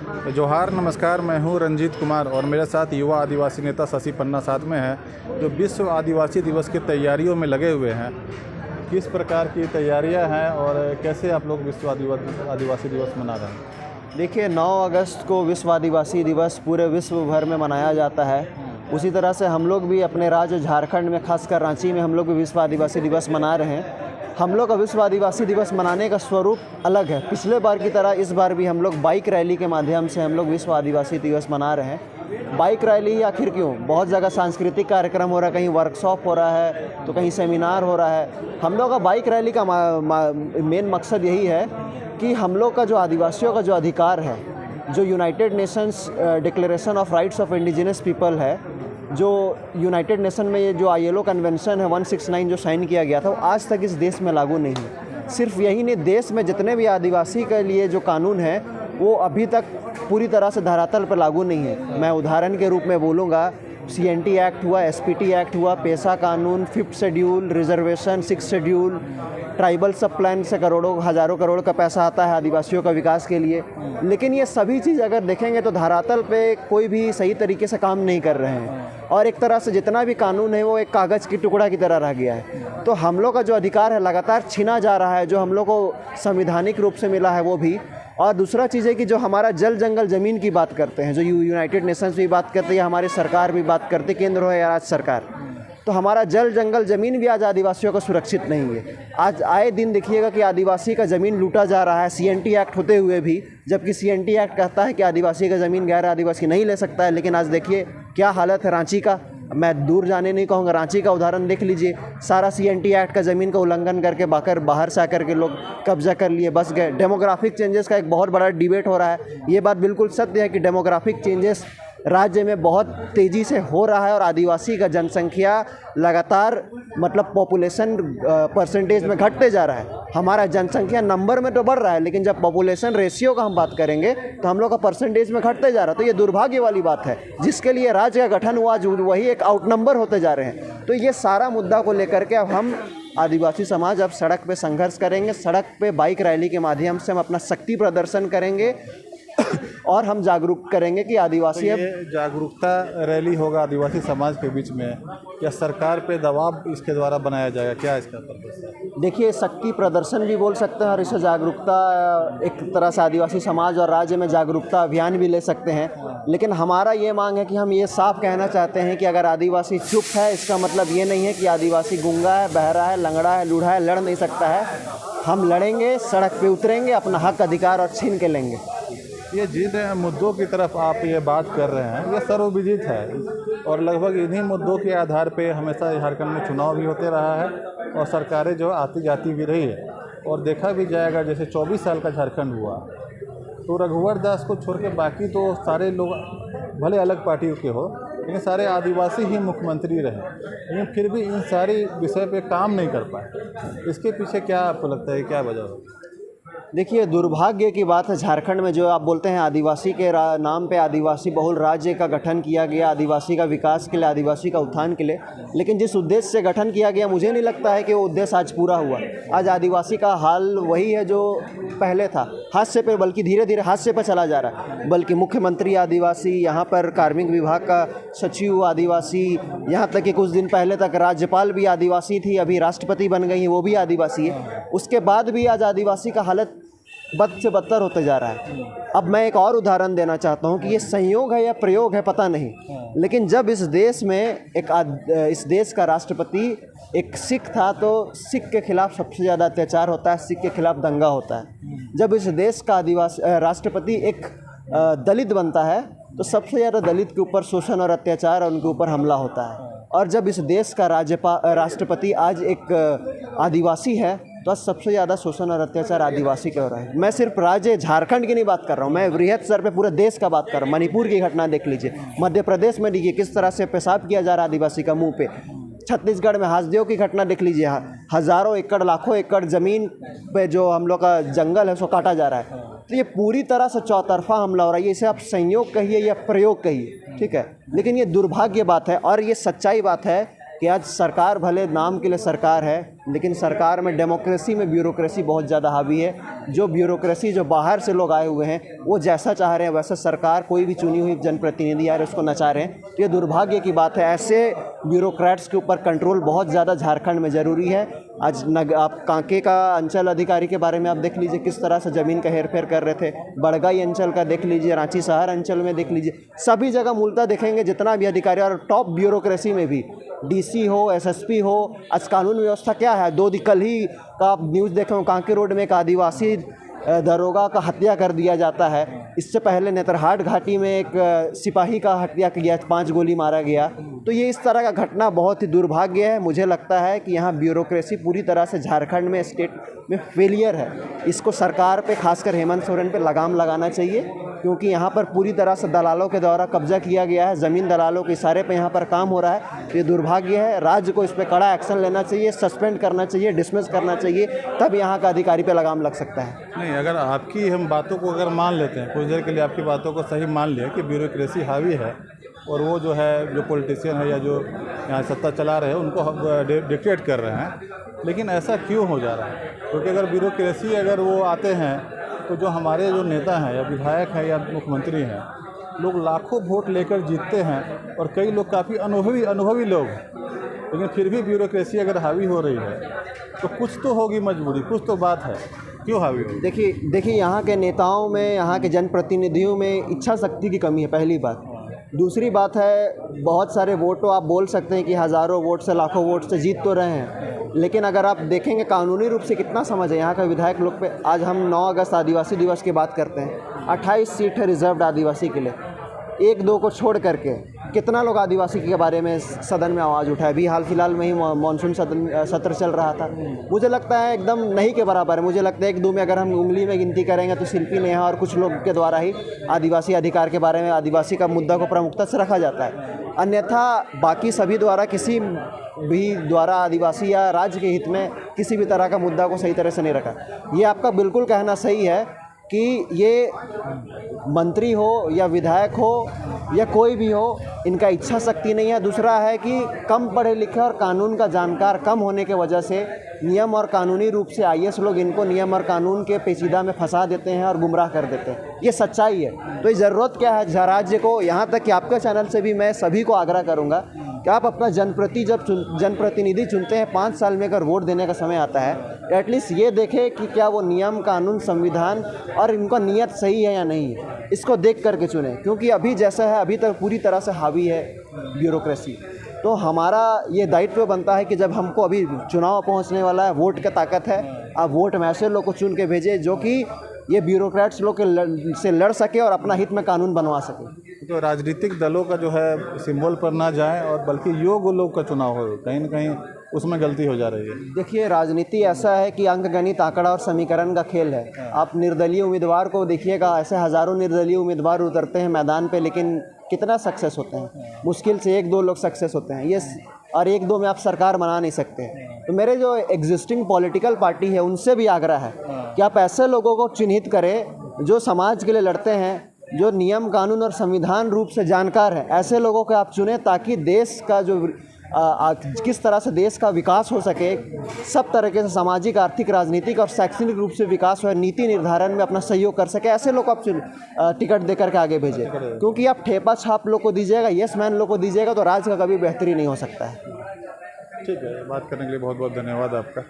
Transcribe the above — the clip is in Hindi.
जोहार नमस्कार, मैं हूं रंजीत कुमार और मेरे साथ युवा आदिवासी नेता शशि पन्ना साथ में है, जो विश्व आदिवासी दिवस की तैयारियों में लगे हुए हैं। किस प्रकार की तैयारियां हैं और कैसे आप लोग विश्व आदिवासी दिवस मना रहे हैं? देखिए, 9 अगस्त को विश्व आदिवासी दिवस पूरे विश्व भर में मनाया जाता है। उसी तरह से हम लोग भी अपने राज्य झारखंड में, खासकर रांची में, हम लोग भी विश्व आदिवासी दिवस मना रहे हैं। हम लोग का विश्व आदिवासी दिवस मनाने का स्वरूप अलग है। पिछले बार की तरह इस बार भी हम लोग बाइक रैली के माध्यम से हम लोग विश्व आदिवासी दिवस मना रहे हैं। बाइक रैली आखिर क्यों? बहुत जगह सांस्कृतिक कार्यक्रम हो रहा है, कहीं वर्कशॉप हो रहा है, तो कहीं सेमिनार हो रहा है। हम लोग का बाइक रैली का मेन मकसद यही है कि हम लोग का जो आदिवासियों का जो अधिकार है, जो United Nations declaration of rights of indigenous people है, जो यूनाइटेड नेशन में ये जो ILO कन्वेंशन है 169 जो साइन किया गया था, वो आज तक इस देश में लागू नहीं है। सिर्फ यही नहीं, देश में जितने भी आदिवासी के लिए जो कानून है वो अभी तक पूरी तरह से धरातल पर लागू नहीं है। मैं उदाहरण के रूप में बोलूँगा, CNT एक्ट हुआ, SPT एक्ट हुआ, पेशा कानून, 5th schedule, reservation, 6th schedule, tribal सब प्लान से करोड़ों हज़ारों करोड़ का पैसा आता है आदिवासियों का विकास के लिए। लेकिन ये सभी चीज़ अगर देखेंगे तो धरातल पे कोई भी सही तरीके से काम नहीं कर रहे हैं, और एक तरह से जितना भी कानून है वो एक कागज़ की टुकड़ा की तरह रह गया है। तो हम लोग का जो अधिकार है लगातार छीना जा रहा है, जो हम लोग को संवैधानिक रूप से मिला है वो भी। और दूसरा चीज़ है कि जो हमारा जल जंगल ज़मीन की बात करते हैं, जो यूनाइटेड नेशंस भी बात करते हैं, हमारी सरकार भी बात करती है, केंद्र हो या राज्य सरकार, तो हमारा जल जंगल ज़मीन भी आज आदिवासियों को सुरक्षित नहीं है। आज आए दिन देखिएगा कि आदिवासी का ज़मीन लूटा जा रहा है, CNT एक्ट होते हुए भी, जबकि CNT एक्ट कहता है कि आदिवासी का ज़मीन गैर आदिवासी नहीं ले सकता है। लेकिन आज देखिए क्या हालत है रांची का। मैं दूर जाने नहीं कहूँगा, रांची का उदाहरण देख लीजिए। सारा CNT एक्ट का ज़मीन का उल्लंघन करके बाहर से आकर के लोग कब्जा कर लिए, बस गए। डेमोग्राफिक चेंजेस का एक बहुत बड़ा डिबेट हो रहा है। ये बात बिल्कुल सत्य है कि डेमोग्राफिक चेंजेस राज्य में बहुत तेज़ी से हो रहा है, और आदिवासी का जनसंख्या लगातार मतलब पॉपुलेशन परसेंटेज में घटते जा रहा है। हमारा जनसंख्या नंबर में तो बढ़ रहा है, लेकिन जब पॉपुलेशन रेशियो का हम बात करेंगे तो हम लोग का परसेंटेज में घटते जा रहा है। तो ये दुर्भाग्य वाली बात है, जिसके लिए राज्य का गठन हुआ, जो वही एक आउटनंबर होते जा रहे हैं। तो ये सारा मुद्दा को लेकर के अब हम आदिवासी समाज अब सड़क पे संघर्ष करेंगे। सड़क पे बाइक रैली के माध्यम से हम अपना शक्ति प्रदर्शन करेंगे और हम जागरूक करेंगे कि आदिवासी तो ये जागरूकता रैली होगा आदिवासी समाज के बीच में, या सरकार पे दबाव इसके द्वारा बनाया जाएगा? क्या इसका पर्पस है? देखिए, शक्ति प्रदर्शन भी बोल सकते हैं, और इसे जागरूकता एक तरह से आदिवासी समाज और राज्य में जागरूकता अभियान भी ले सकते हैं। लेकिन हमारा ये मांग है कि हम ये साफ कहना चाहते हैं कि अगर आदिवासी चुप है, इसका मतलब ये नहीं है कि आदिवासी गूंगा है, बहरा है, लंगड़ा है, लूढ़ा है, लड़ नहीं सकता है। हम लड़ेंगे, सड़क पे उतरेंगे, अपना हक अधिकार और छीन के लेंगे। ये जिन मुद्दों की तरफ आप ये बात कर रहे हैं, ये सर्वविदित है, और लगभग इन्हीं मुद्दों के आधार पे हमेशा झारखंड में चुनाव भी होते रहा है और सरकारें जो आती जाती भी रही है, और देखा भी जाएगा। जैसे 24 साल का झारखंड हुआ, तो रघुवर दास को छोड़ के बाकी तो सारे लोग भले अलग पार्टियों के हो, लेकिन सारे आदिवासी ही मुख्यमंत्री रहे, लेकिन फिर भी इन सारी विषय पे काम नहीं कर पाए। इसके पीछे क्या आपको लगता है, क्या वजह हो? देखिए, दुर्भाग्य की बात है, झारखंड में जो आप बोलते हैं आदिवासी के नाम पे आदिवासी बहुल राज्य का गठन किया गया, आदिवासी का विकास के लिए, आदिवासी का उत्थान के लिए। लेकिन जिस उद्देश्य से गठन किया गया, मुझे नहीं लगता है कि वो उद्देश्य आज पूरा हुआ। आज आदिवासी का हाल वही है जो पहले था, हादसे पे, बल्कि धीरे धीरे हादसे पर चला जा रहा है। बल्कि मुख्यमंत्री आदिवासी, यहाँ पर कार्मिक विभाग का सचिव आदिवासी, यहाँ तक कि कुछ दिन पहले तक राज्यपाल भी आदिवासी थी, अभी राष्ट्रपति बन गई हैं, वो भी आदिवासी है। उसके बाद भी आज आदिवासी का हालत बद से बदतर होते जा रहा है। अब मैं एक और उदाहरण देना चाहता हूँ कि ये संयोग है या प्रयोग है पता नहीं, लेकिन जब इस देश में इस देश का राष्ट्रपति एक सिख था, तो सिख के खिलाफ सबसे ज़्यादा अत्याचार होता है, सिख के खिलाफ दंगा होता है। जब इस देश का राष्ट्रपति एक दलित बनता है, तो सबसे ज़्यादा दलित के ऊपर शोषण और अत्याचार और उनके ऊपर हमला होता है। और जब इस देश का राष्ट्रपति आज एक आदिवासी है, तो आज सबसे ज़्यादा शोषण और अत्याचार आदिवासी के हो रहा है। मैं सिर्फ राज्य झारखंड की नहीं बात कर रहा हूँ, मैं वृहद स्तर पे पूरे देश का बात कर रहा हूँ। मणिपुर की घटना देख लीजिए, मध्य प्रदेश में देखिए किस तरह से पेशाब किया जा रहा है आदिवासी का मुंह पे। छत्तीसगढ़ में हासदेव की घटना देख लीजिए, हज़ारों एकड़, लाखों एकड़ ज़मीन पे जो हम लोग का जंगल है उसको काटा जा रहा है। तो ये पूरी तरह से चौतरफा हमला हो रहा है। इसे आप संयोग कहिए या प्रयोग कहिए, ठीक है, लेकिन ये दुर्भाग्य बात है और ये सच्चाई बात है कि आज सरकार भले नाम के लिए सरकार है, लेकिन सरकार में डेमोक्रेसी में ब्यूरोक्रेसी बहुत ज़्यादा हावी है। जो ब्यूरोक्रेसी जो बाहर से लोग आए हुए हैं वो जैसा चाह रहे हैं वैसा सरकार कोई भी चुनी हुई जनप्रतिनिधि आ रहे उसको नचा रहे हैं। तो ये दुर्भाग्य की बात है। ऐसे ब्यूरोक्रेट्स के ऊपर कंट्रोल बहुत ज़्यादा झारखंड में ज़रूरी है। आज आप कांके का अंचल अधिकारी के बारे में आप देख लीजिए किस तरह से ज़मीन का हेरफेर कर रहे थे। बड़गाई अंचल का देख लीजिए, रांची शहर अंचल में देख लीजिए, सभी जगह मूलतः देखेंगे जितना भी अधिकारी और टॉप ब्यूरोक्रेसी में भी डीसी हो, एसएसपी हो। आज कानून व्यवस्था क्या है? कल ही का आप न्यूज़ देखे हो, कांके रोड में एक आदिवासी दरोगा का हत्या कर दिया जाता है। इससे पहले नेतरहाट घाटी में एक सिपाही का हत्या किया, 5 गोली मारा गया। तो ये इस तरह का घटना बहुत ही दुर्भाग्य है। मुझे लगता है कि यहाँ ब्यूरोक्रेसी पूरी तरह से झारखंड में स्टेट में फेलियर है। इसको सरकार पे, खासकर हेमंत सोरेन पे लगाम लगाना चाहिए, क्योंकि यहाँ पर पूरी तरह से दलालों के द्वारा कब्जा किया गया है। ज़मीन दलालों के इशारे पे यहाँ पर काम हो रहा है। ये दुर्भाग्य है। राज्य को इस पर कड़ा एक्शन लेना चाहिए, सस्पेंड करना चाहिए, डिसमिस करना चाहिए, तब यहाँ का अधिकारी पे लगाम लग सकता है। नहीं, अगर आपकी हम बातों को अगर मान लेते हैं, कुछ देर के लिए आपकी बातों को सही मान लिया कि ब्यूरोक्रेसी हावी है और वो जो है, जो पॉलिटिशियन है या जो यहाँ सत्ता चला रहे हैं उनको डिक्टेट कर रहे हैं, लेकिन ऐसा क्यों हो जा रहा है? क्योंकि अगर ब्यूरोक्रेसी अगर वो आते हैं तो जो हमारे जो नेता हैं या विधायक हैं या मुख्यमंत्री हैं, लोग लाखों वोट लेकर जीतते हैं और कई लोग काफ़ी अनुभवी लोग हैं, लेकिन फिर भी ब्यूरोक्रेसी अगर हावी हो रही है तो कुछ तो होगी मजबूरी, कुछ तो बात है। क्यों हावी होगी? देखिए यहाँ के नेताओं में, यहाँ के जनप्रतिनिधियों में इच्छा शक्ति की कमी है, पहली बात। दूसरी बात है, बहुत सारे वोट तो आप बोल सकते हैं कि हज़ारों वोट से, लाखों वोट से जीत तो रहे हैं, लेकिन अगर आप देखेंगे कानूनी रूप से कितना समझ है यहाँ का विधायक लोग पे। आज हम 9 अगस्त आदिवासी दिवस की बात करते हैं, 28 सीट है रिजर्व्ड आदिवासी के लिए। 1-2 को छोड़ करके कितना लोग आदिवासी के बारे में सदन में आवाज़ उठाए। अभी हाल फिलहाल में ही मानसून सत्र चल रहा था। मुझे लगता है एकदम नहीं के बराबर है। मुझे लगता है 1-2 में अगर हम उंगली में गिनती करेंगे तो शिल्पी नेहा और कुछ लोग के द्वारा ही आदिवासी अधिकार के बारे में, आदिवासी का मुद्दा को प्रमुखता से रखा जाता है। अन्यथा बाकी सभी द्वारा, किसी भी द्वारा आदिवासी या राज्य के हित में किसी भी तरह का मुद्दा को सही तरह से नहीं रखा। ये आपका बिल्कुल कहना सही है कि ये मंत्री हो या विधायक हो या कोई भी हो, इनका इच्छा शक्ति नहीं है। दूसरा है कि कम पढ़े लिखे और कानून का जानकार कम होने के वजह से नियम और कानूनी रूप से आईएएस लोग इनको नियम और कानून के पेचीदा में फंसा देते हैं और गुमराह कर देते हैं। ये सच्चाई है। तो ये ज़रूरत क्या है राज्य को, यहाँ तक कि आपके चैनल से भी मैं सभी को आग्रह करूँगा कि आप अपना जनप्रतिनिधि चुनते हैं, 5 साल में अगर वोट देने का समय आता है, एटलीस्ट ये देखें कि क्या वो नियम, कानून, संविधान और इनका नियत सही है या नहीं है, इसको देख करके चुने। क्योंकि अभी जैसा है, अभी तक पूरी तरह से हावी है ब्यूरोक्रेसी। तो हमारा ये दायित्व बनता है कि जब हमको अभी चुनाव पहुंचने वाला है, वोट की ताकत है, आप वोट में ऐसे लोग को चुन के भेजें जो कि ये ब्यूरोक्रेट्स लोग से लड़ सके और अपना हित में कानून बनवा सके। तो राजनीतिक दलों का जो है सिंबल पर ना जाए और बल्कि योग्य लोग का चुनाव हो, कहीं ना कहीं उसमें गलती हो जा रही है। देखिए, राजनीति ऐसा है कि अंकगणित, आंकड़ा और समीकरण का खेल है। आप निर्दलीय उम्मीदवार को देखिएगा, ऐसे हज़ारों निर्दलीय उम्मीदवार उतरते हैं मैदान पे, लेकिन कितना सक्सेस होते हैं? मुश्किल से 1-2 लोग सक्सेस होते हैं। ये और 1-2 में आप सरकार बना नहीं सकते। तो मेरे जो एग्जिस्टिंग पॉलिटिकल पार्टी है उनसे भी आग्रह है कि आप ऐसे लोगों को चिन्हित करें जो समाज के लिए लड़ते हैं, जो नियम, कानून और संविधान रूप से जानकार हैं। ऐसे लोगों को आप चुनें ताकि देश का जो किस तरह से देश का विकास हो सके, सब तरीके से सामाजिक, आर्थिक, राजनीतिक और शैक्षणिक रूप से विकास हो, नीति निर्धारण में अपना सहयोग कर सके। ऐसे लोग आप टिकट दे करके आगे भेजें। क्योंकि आप ठेपा छाप लोग को दीजिएगा, यस मैन लोग को दीजिएगा, तो राज्य का कभी बेहतरी नहीं हो सकता है। ठीक है, बात करने के लिए बहुत बहुत धन्यवाद आपका।